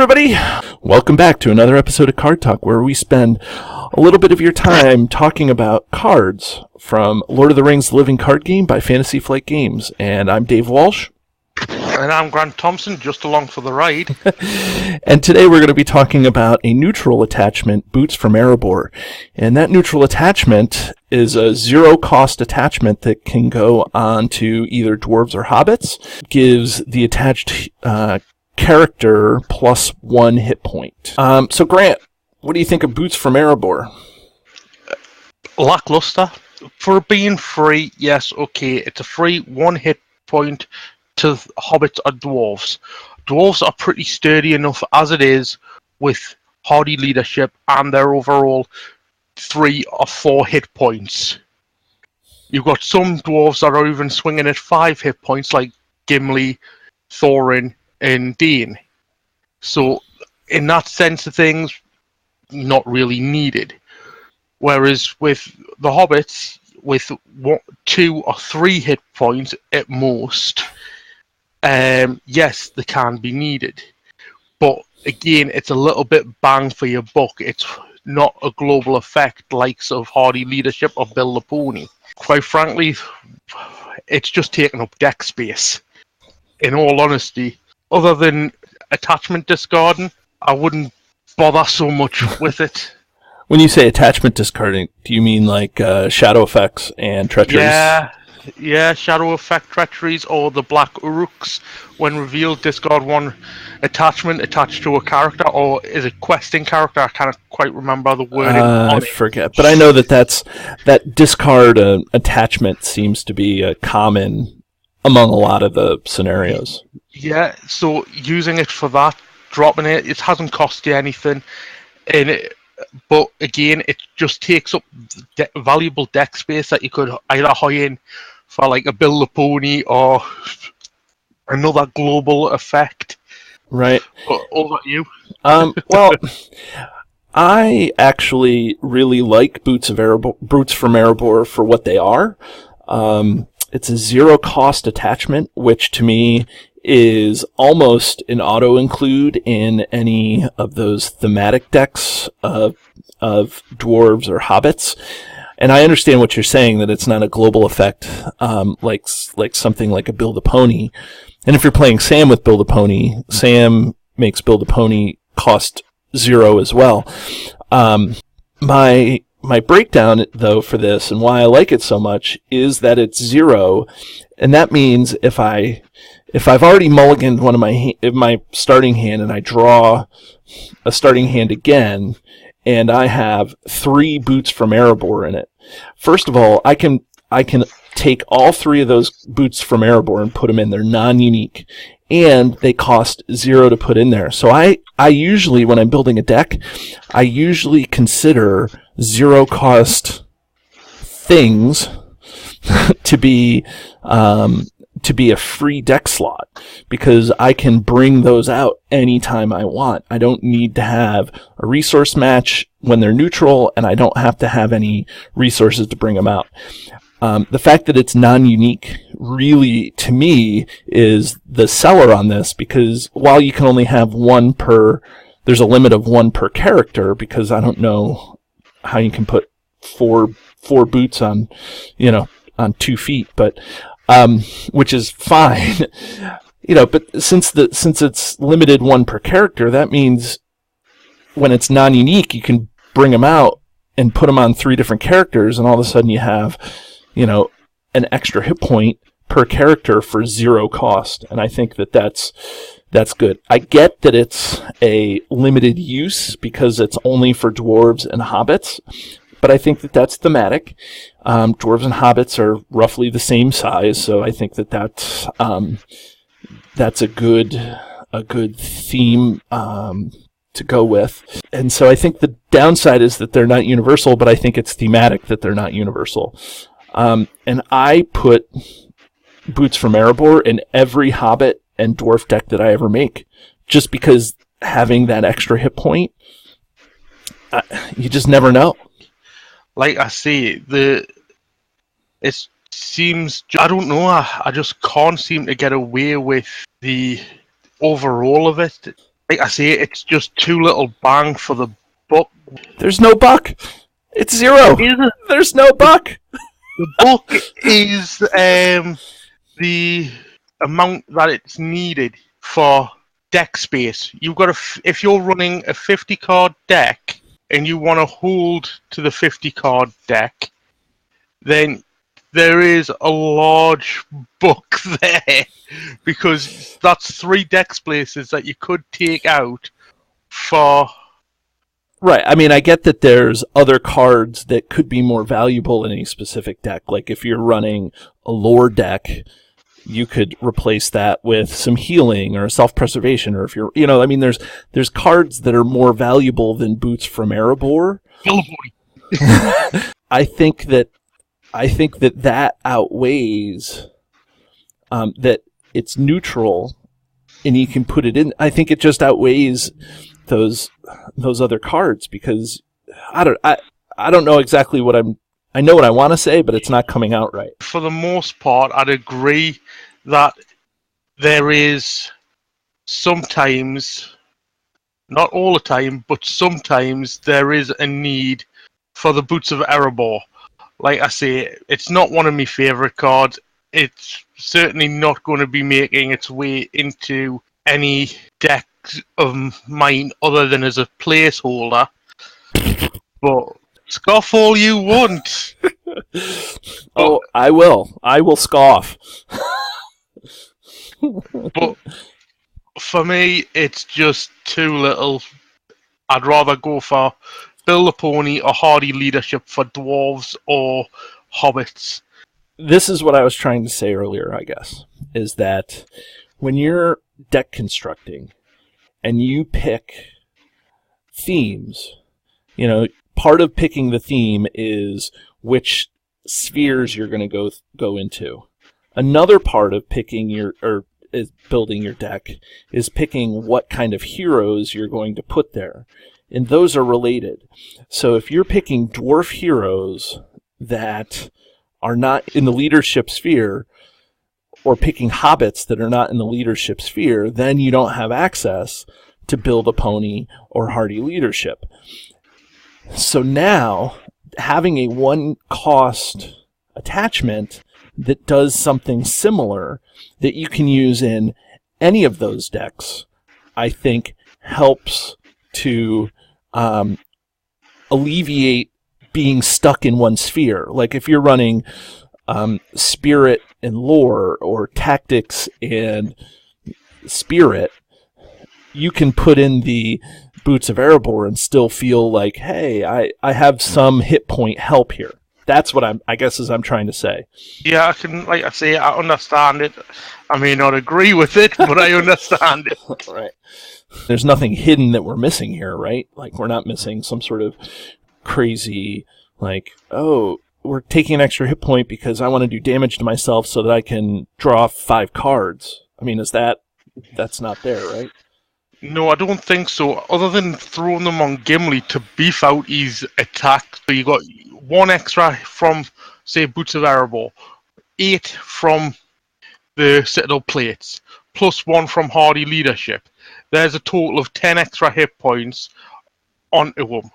everybody! Welcome back to another episode of Card Talk, where we spend a little bit of your time talking about cards from Lord of the Rings: The Living Card Game by Fantasy Flight Games. And I'm Dave Walsh. And I'm Grant Thompson, just along for the ride. And today we're going to be talking about a neutral attachment, Boots from Erebor. And that neutral attachment is a zero-cost attachment that can go on to either Dwarves or Hobbits. Gives the attached character plus 1 hit point. So Grant, what do you think of Boots from Erebor? Lackluster. For being free, yes, okay. It's a free 1 hit point to Hobbits or Dwarves. Dwarves are pretty sturdy enough as it is with hardy leadership and their overall 3 or 4 hit points. You've got some Dwarves that are even swinging at 5 hit points, like Gimli, Thorin, and Dane. So, in that sense of things, not really needed. Whereas with the Hobbits, with 2 or 3 hit points at most, yes, they can be needed. But again, it's a little bit bang for your buck. It's not a global effect likes of hardy leadership or build a pony. Quite frankly, it's just taking up deck space. In all honesty, other than attachment discarding, I wouldn't bother so much with it. When you say attachment discarding, do you mean like shadow effects and treacheries? Yeah, shadow effect treacheries or the black uruks. When revealed, discard 1 attachment attached to a character, or is it questing character? I can't quite remember the wording on it. I forget, but I know that discard attachment seems to be common among a lot of the scenarios. Yeah, so using it for that, dropping it hasn't cost you anything, but again, it just takes up valuable deck space that you could either hire in for like a Build a Pony or another global effect. Right. But over to you. Well, I actually really like Boots from Erebor for what they are. It's a zero-cost attachment, which to me is almost an auto-include in any of those thematic decks of Dwarves or Hobbits. And I understand what you're saying, that it's not a global effect like something like a Build a Pony. And if you're playing Sam with Build a Pony, Sam makes Build a Pony cost 0 as well. My breakdown, though, for this and why I like it so much is that it's 0, and that means if I've already mulliganed one of my starting hand and I draw a starting hand again, and I have 3 Boots from Erebor in it. First of all, I can take all 3 of those Boots from Erebor and put them in. They're non-unique, and they cost 0 to put in there. So I usually, when I'm building a deck, I usually consider 0-cost things to be a free deck slot, because I can bring those out anytime I want. I don't need to have a resource match when they're neutral, and I don't have to have any resources to bring them out. The fact that it's non-unique really, to me, is the seller on this, because while you can only have 1 per, there's a limit of 1 per character, because I don't know how you can put four boots on 2 feet, but which is fine, but since it's limited 1 per character, that means when it's non-unique, you can bring them out and put them on 3 different characters, and all of a sudden you have, an extra hit point per character for 0 cost. And I think that's good. I get that it's a limited use because it's only for Dwarves and Hobbits, but I think that's thematic. Dwarves and Hobbits are roughly the same size, so I think that's a good theme to go with. And so I think the downside is that they're not universal, but I think it's thematic that they're not universal. And I put Boots from Erebor in every Hobbit and Dwarf deck that I ever make, just because having that extra hit point, you just never know. Like I say, it seems, I don't know, I just can't seem to get away with the overall of it. like I say, it's just too little bang for the buck. There's no buck. It's zero. There's no buck. The buck is the amount that it's needed for deck space. You've got if you're running a 50 card deck and you want to hold to the 50 card deck, then there is a large book there because that's 3 deck spaces that you could take out for. Right. I mean, I get that there's other cards that could be more valuable in a specific deck. Like if you're running a lore deck, you could replace that with some healing or self-preservation. Or if you're, I mean, there's cards that are more valuable than Boots from Erebor. I think that outweighs that it's neutral, and you can put it in. I think it just outweighs those other cards because I don't know exactly what I know what I want to say, but it's not coming out right. For the most part, I'd agree that there is sometimes, not all the time, but sometimes there is a need for the Boots of Erebor. Like I say, it's not one of my favourite cards. It's certainly not going to be making its way into any deck of mine other than as a placeholder. But scoff all you want. Oh, I will scoff. But for me, it's just too little. I'd rather go for build a pony or hardy leadership for dwarves or hobbits. This is what I was trying to say earlier, I guess, is that when you're deck constructing and you pick themes, part of picking the theme is which spheres you're going to go into. Another part of picking is building your deck is picking what kind of heroes you're going to put there. And those are related. So if you're picking dwarf heroes that are not in the leadership sphere, or picking hobbits that are not in the leadership sphere, then you don't have access to build a pony or hardy leadership. So now, having a one-cost attachment that does something similar that you can use in any of those decks, I think helps to alleviate being stuck in one sphere. Like if you're running spirit and lore or tactics and spirit, you can put in the Boots of Erebor and still feel like, hey, I have some hit point help here. That's what I guess I'm trying to say. Yeah, I can, like I say, I understand it. I may not agree with it, but I understand it. Right. There's nothing hidden that we're missing here, right? Like we're not missing some sort of crazy, like, oh, we're taking an extra hit point because I want to do damage to myself so that I can draw 5 cards. I mean, that's not there, right? No, I don't think so. Other than throwing them on Gimli to beef out his attack. So you got 1 extra from, say, Boots of Erebor, 8 from the Citadel Plates, plus 1 from Hardy Leadership. There's a total of 10 extra hit points onto him.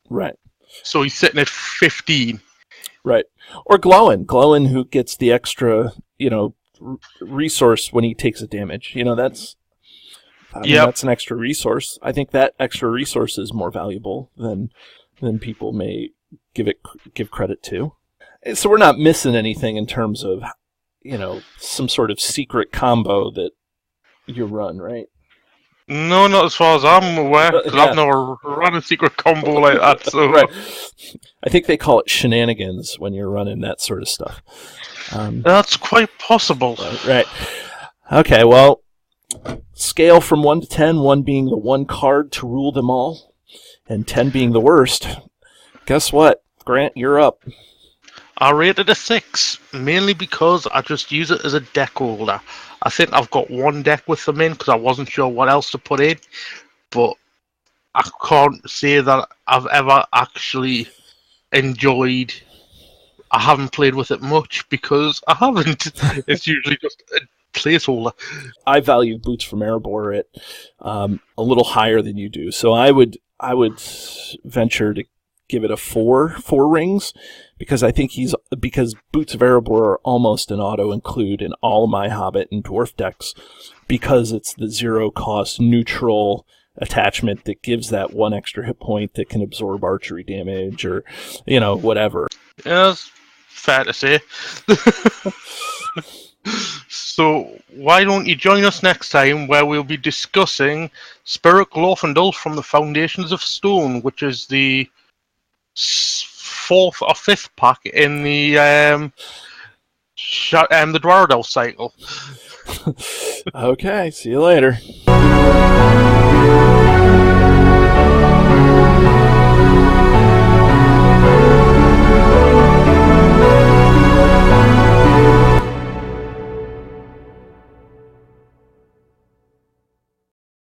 Right. So he's sitting at 15. Right. Or Glowin who gets the extra, resource when he takes a damage. That's an extra resource. I think that extra resource is more valuable than people may give credit to. So we're not missing anything in terms of, some sort of secret combo that you run, right? No, not as far as I'm aware, because I've never run a secret combo like that. So. Right. I think they call it shenanigans when you're running that sort of stuff. That's quite possible. Right. Okay, well, scale from 1 to 10, 1 being the one card to rule them all, and 10 being the worst. Guess what? Grant, you're up. I rated a 6, mainly because I just use it as a deck holder. I think I've got 1 deck with them in because I wasn't sure what else to put in, but I can't say that I've ever actually I haven't played with it much because I haven't. It's usually just a placeholder. I value boots from Erebor at a little higher than you do, so I would venture to give it a 4 rings, because I think because Boots of Erebor are almost an auto include in all of my Hobbit and Dwarf decks, because it's the 0 cost neutral attachment that gives that 1 extra hit point that can absorb archery damage or whatever. Yeah, that's fair to say. So why don't you join us next time, where we'll be discussing Spirit Glorfindel from the Foundations of Stone, which is the 4th or 5th pack in the Dwarf cycle. Okay, see you later.